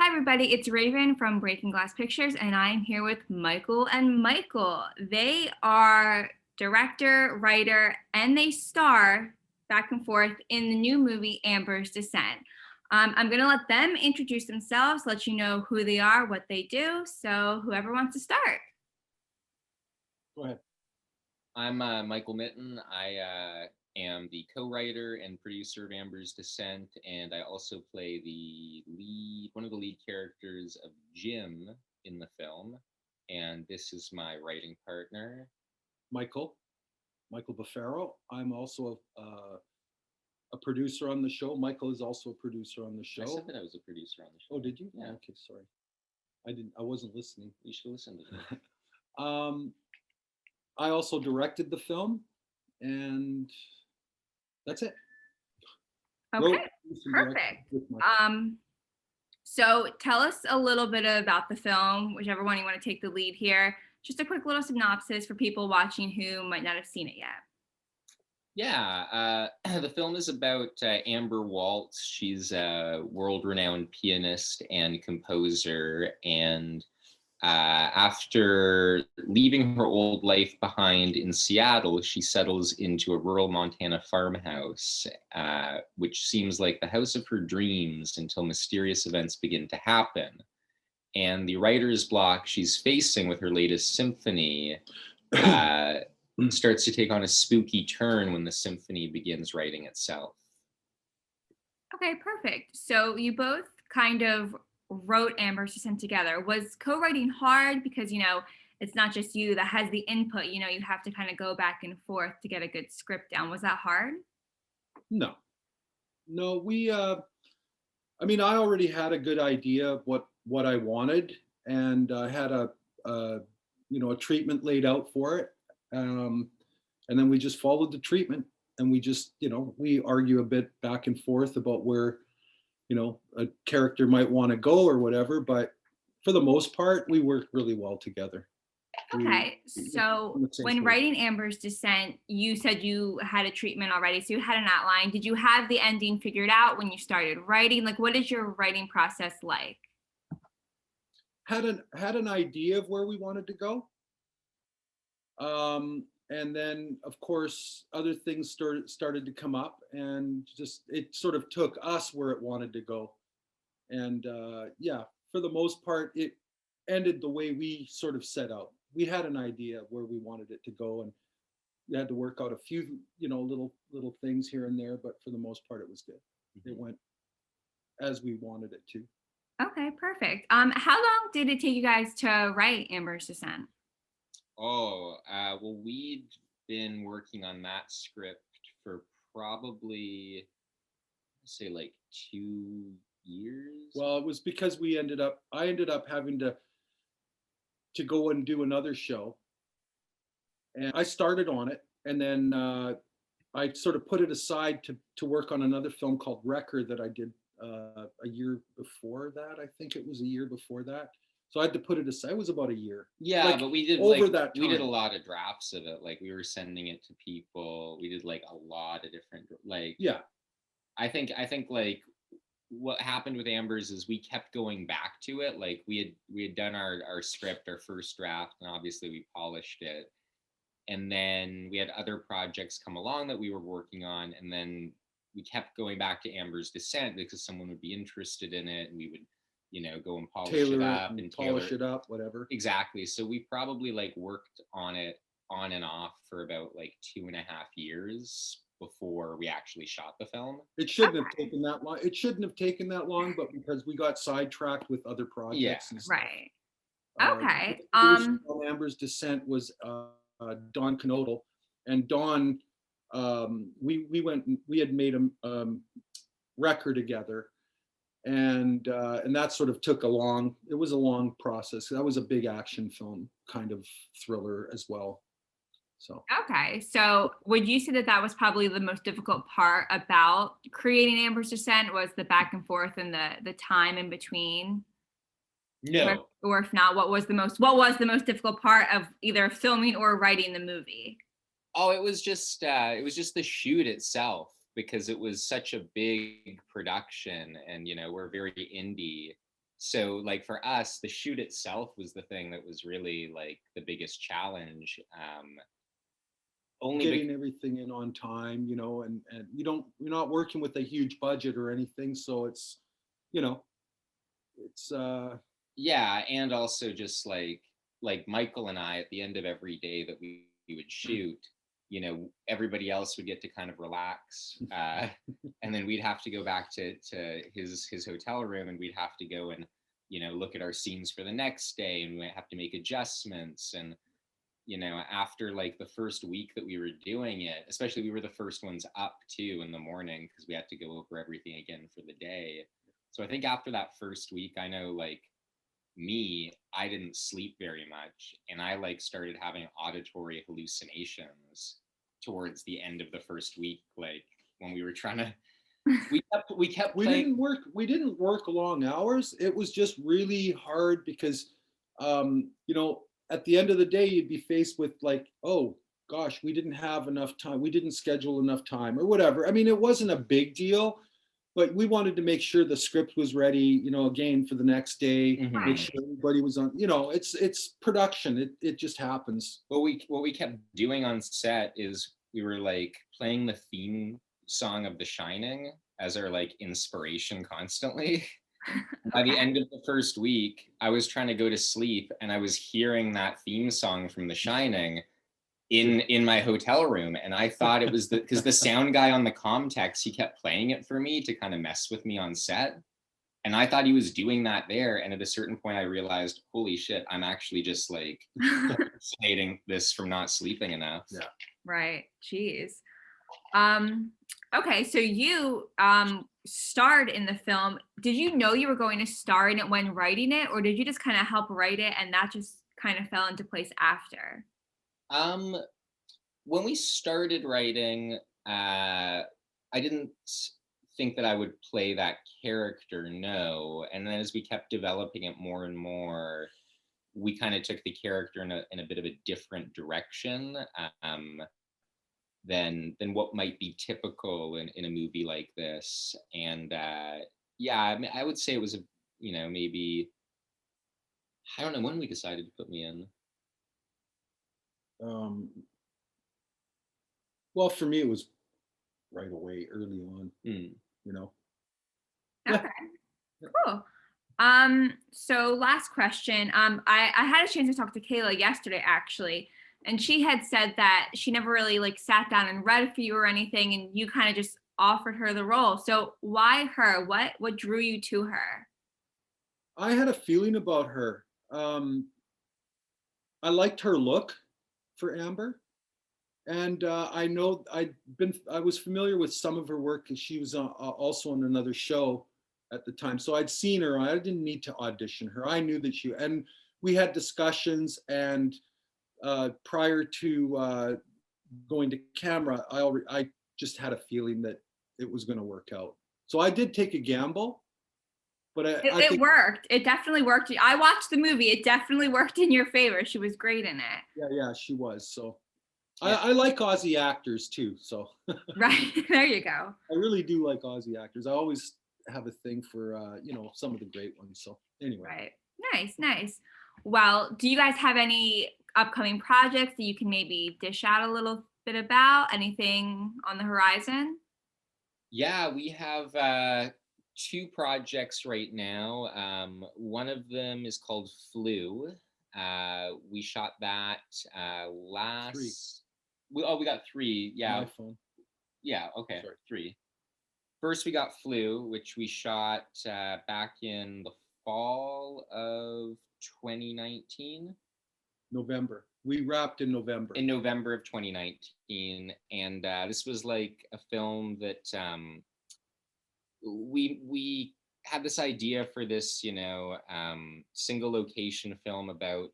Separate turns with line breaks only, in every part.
everybody, it's Raven from Breaking Glass Pictures, and I'm here with Micheal and Michael. They are director, writer, and they star back and forth in the new movie Amber's Descent. I'm going to let them introduce themselves, let you know who they are, what they do. So whoever wants to start.
Go ahead.
I'm Michael Mitton. I am the co-writer and producer of Amber's Descent, and I also play one of the lead characters of Jim in the film. And this is my writing partner,
Micheal Bafaro. I'm also a producer on the show. Micheal is also a producer on the show.
I said that I was a producer on the show.
Oh, did you?
Yeah.
Okay, sorry. I wasn't listening.
You should listen to it.
I also directed the film, and that's it.
Okay, perfect. So tell us a little bit about the film, whichever one you want to take the lead here. Just a quick little synopsis for people watching who might not have seen it yet.
Yeah, the film is about Amber Waltz. She's a world-renowned pianist and composer, and after leaving her old life behind in Seattle, she settles into a rural Montana farmhouse, which seems like the house of her dreams until mysterious events begin to happen. And the writer's block she's facing with her latest symphony starts to take on a spooky turn when the symphony begins writing itself.
Okay, perfect. So you both kind of wrote Amber's Descent together. Was co-writing hard because, it's not just you that has the input, you have to kind of go back and forth to get a good script down. Was that hard?
No, we, I already had a good idea of what I wanted, and I had a treatment laid out for it. And then we just followed the treatment, and we just, we argue a bit back and forth about where, a character might want to go or whatever, but for the most part, we worked really well together.
Okay, so when writing Amber's Descent, you said you had a treatment already, so you had an outline. Did you have the ending figured out when you started writing? Like, what is your writing process like?
Had an idea of where we wanted to go. And then, of course, other things started to come up, and just it sort of took us where it wanted to go. And for the most part, it ended the way we sort of set out. We had an idea of where we wanted it to go, and we had to work out a few, little things here and there, but for the most part, it was good. It went as we wanted it to.
Okay, perfect. How long did it take you guys to write Amber's Descent?
Well, we'd been working on that script for probably, say, like 2 years.
Well, it was because I ended up having to go and do another show, and I started on it, and then I sort of put it aside to work on another film called Wrecker that I did a year before that. I think it was a year before that. So I had to put it aside. It was about a year.
Yeah, but we did that time. We did a lot of drafts of it. Like, we were sending it to people. We did like a lot of different
Yeah.
I think like what happened with Amber's is we kept going back to it. Like, we had done our script, our first draft, and obviously we polished it. And then we had other projects come along that we were working on, and then we kept going back to Amber's Descent because someone would be interested in it, and we would go and polish it up and
polish it up, whatever.
Exactly. So we probably worked on it on and off for about 2.5 years before we actually shot the film.
It shouldn't have taken that long. It shouldn't have taken that long, but because we got sidetracked with other projects.
Yeah. Right. Okay.
Amber's Descent was Don Knodel, and Don, we had made a record together. And that sort of it was a long process. That was a big action film kind of thriller as well. So.
Okay. So would you say that was probably the most difficult part about creating Amber's Descent, was the back and forth and the time in between?
No.
Or if not, what was the most difficult part of either filming or writing the movie?
Oh, it was just the shoot itself, because it was such a big production, and we're very indie. So like for us, the shoot itself was the thing that was really like the biggest challenge. Only
getting everything in on time, you know, and you're not working with a huge budget or anything, so it's, you know, it's
yeah, and also just like Michael and I at the end of every day that we would shoot, you know, everybody else would get to kind of relax, and then we'd have to go back to his hotel room, and we'd have to go and, you know, look at our scenes for the next day, and we might have to make adjustments. And you know, after like the first week that we were doing it, especially we were the first ones up too in the morning because we had to go over everything again for the day. So I think after that first week, I know like me, I didn't sleep very much, and I like started having auditory hallucinations towards the end of the first week, like when we were trying to we kept playing.
we didn't work long hours. It was just really hard because you know, at the end of the day you'd be faced with like, oh gosh, we didn't have enough time, we didn't schedule enough time or whatever. I mean, it wasn't a big deal, but we wanted to make sure the script was ready, you know, again for the next day,
Mhm.
make sure everybody was on, you know, it's production. It just happens.
What we kept doing on set is we were like playing the theme song of The Shining as our like inspiration constantly. By the
Okay.
end of the first week, I was trying to go to sleep and I was hearing that theme song from The Shining in my hotel room, and I thought it was because the sound guy on the Comtex, he kept playing it for me to kind of mess with me on set. And I thought he was doing that there. And at a certain point, I realized, holy shit, I'm actually just like hallucinating this from not sleeping enough.
Yeah.
Right. Jeez. Okay, so you starred in the film. Did you know you were going to star in it when writing it, or did you just kind of help write it and that just kind of fell into place after?
Um, when we started writing, I didn't think that I would play that character, no. And then as we kept developing it more and more, we kind of took the character in a bit of a different direction. Than what might be typical in a movie like this. And yeah, I mean, I would say it was a, you know, maybe I don't know when we decided to put me in.
um well, for me it was right away, early on,
Mm.
you know. Yeah.
Okay, cool. So last question. I had a chance to talk to Kayla yesterday actually, and she had said that she never really like sat down and read for you or anything, and you kind of just offered her the role. So why her? What drew you to her?
I had a feeling about her. I liked her look for Amber, and I know I was familiar with some of her work because she was also on another show at the time. So I'd seen her. I didn't need to audition her. I knew that and we had discussions. And prior to going to camera, I just had a feeling that it was going to work out. So I did take a gamble, but I
It
think,
worked. It definitely worked. I watched the movie. It definitely worked in your favor. She was great in it.
yeah, she was. So
Yeah.
I like Aussie actors too. So
Right. There you go.
I really do like Aussie actors. I always have a thing for you know, some of the great ones. So anyway,
Right. Nice, nice. Well, do you guys have any upcoming projects that you can maybe dish out a little bit about? Anything on the horizon?
Yeah, we have two projects right now. One of them is called Flu. We shot that
three.
last. We got three. Yeah,
My phone.
yeah. Okay,
Sorry.
three. First, we got Flu, which we shot back in the fall of 2019.
November. We wrapped in November.
In November of 2019, and this was like a film that we had this idea for this, you know, single location film about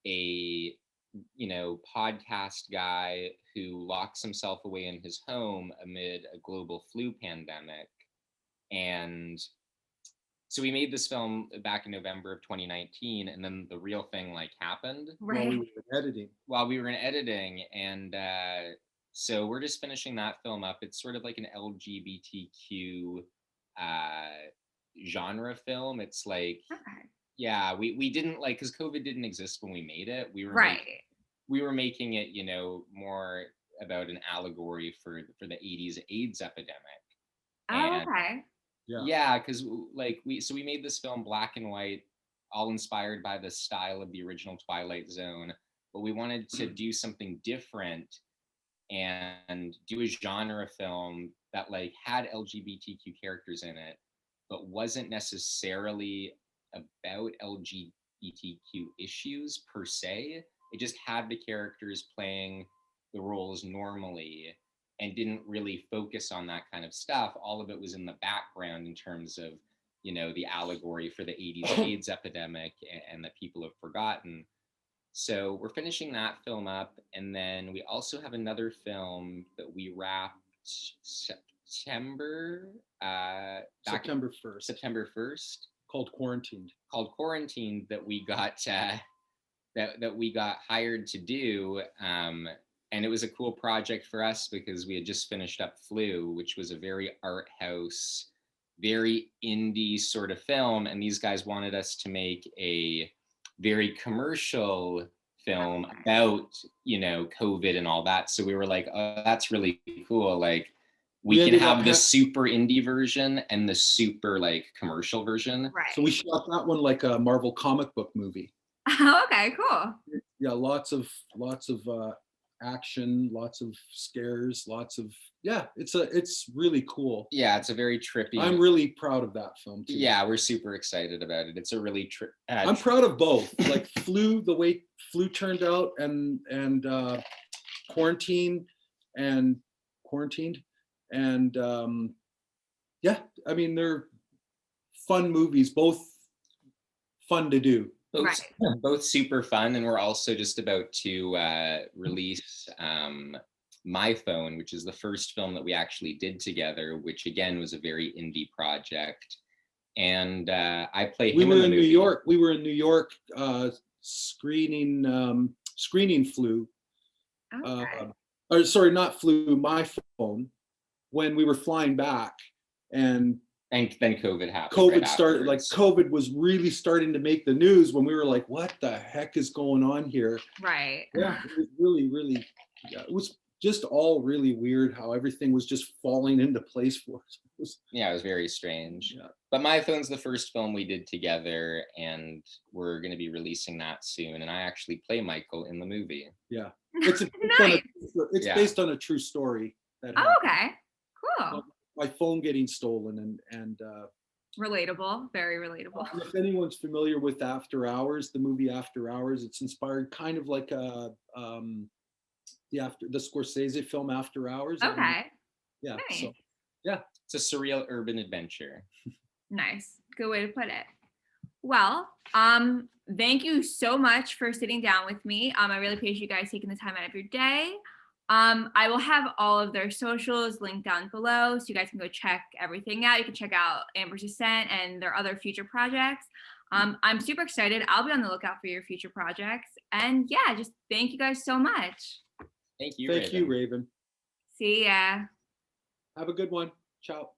a, you know, podcast guy who locks himself away in his home amid a global flu pandemic. And so we made this film back in November of 2019, and then the real thing like happened
While we
Right.
were editing.
while we were in editing. And so we're just finishing that film up. It's sort of like an LGBTQ uh, genre film. It's like,
Okay.
yeah, we didn't like, because COVID didn't exist when we made it.
Right.
We were making it, you know, more about an allegory for the 80s AIDS epidemic.
Oh,
And
okay.
yeah, because like we made this film black and white, all inspired by the style of the original Twilight Zone, but we wanted to do something different and do a genre film that like had LGBTQ characters in it, but wasn't necessarily about LGBTQ issues per se. It just had the characters playing the roles normally and didn't really focus on that kind of stuff. All of it was in the background in terms of, you know, the allegory for the 80s AIDS epidemic and that people have forgotten. So we're finishing that film up, and then we also have another film that we wrapped September
September 1st.
September 1st,
Called Quarantined.
that we got that we got hired to do. And it was a cool project for us because we had just finished up Flu, which was a very art house, very indie sort of film, and these guys wanted us to make a very commercial film about, you know, COVID and all that. So we were like, oh, that's really cool. Like we can have the super indie version and the super like commercial version.
Right.
So we shot that one like a Marvel comic book movie.
Okay, cool.
Yeah, lots of action, lots of scares, lots of it's really cool.
Yeah, it's a very trippy.
I'm really proud of that film too.
Yeah, we're super excited about it. It's a really
I'm proud of both. Like Flu, the way Flu turned out, and Quarantined, and yeah, I mean they're fun movies, both fun to do.
Both super fun, and we're also just about to release My Phone, which is the first film that we actually did together, which again was a very indie project. And I play him.
We were in New York. We were in New York screening Flu.
Okay.
Or sorry, not Flu, My Phone, when we were flying back, and
then COVID happened.
COVID started, like COVID was really starting to make the news when we were like, what the heck is going on here?
Right.
Yeah, it was really, it was just all really weird how everything was just falling into place for us.
Yeah, it was very strange.
Yeah.
But My Phone's the first film we did together, and we're going to be releasing that soon. And I actually play Micheal in the movie.
Yeah, it's
Nice.
Based on a true story.
Oh, okay, cool.
My phone getting stolen and
relatable, very relatable.
If anyone's familiar with After Hours, the movie After Hours, it's inspired kind of like the Scorsese film After Hours.
Okay.
And, yeah.
Nice.
So yeah,
it's a surreal urban adventure.
Nice, good way to put it. Well, thank you so much for sitting down with me. I really appreciate you guys taking the time out of your day. I will have all of their socials linked down below, so you guys can go check everything out. You can check out Amber's Descent and their other future projects. I'm super excited. I'll be on the lookout for your future projects. And yeah, just thank you guys so much.
Thank you,
Thank you, Raven.
See ya.
Have a good one. Ciao.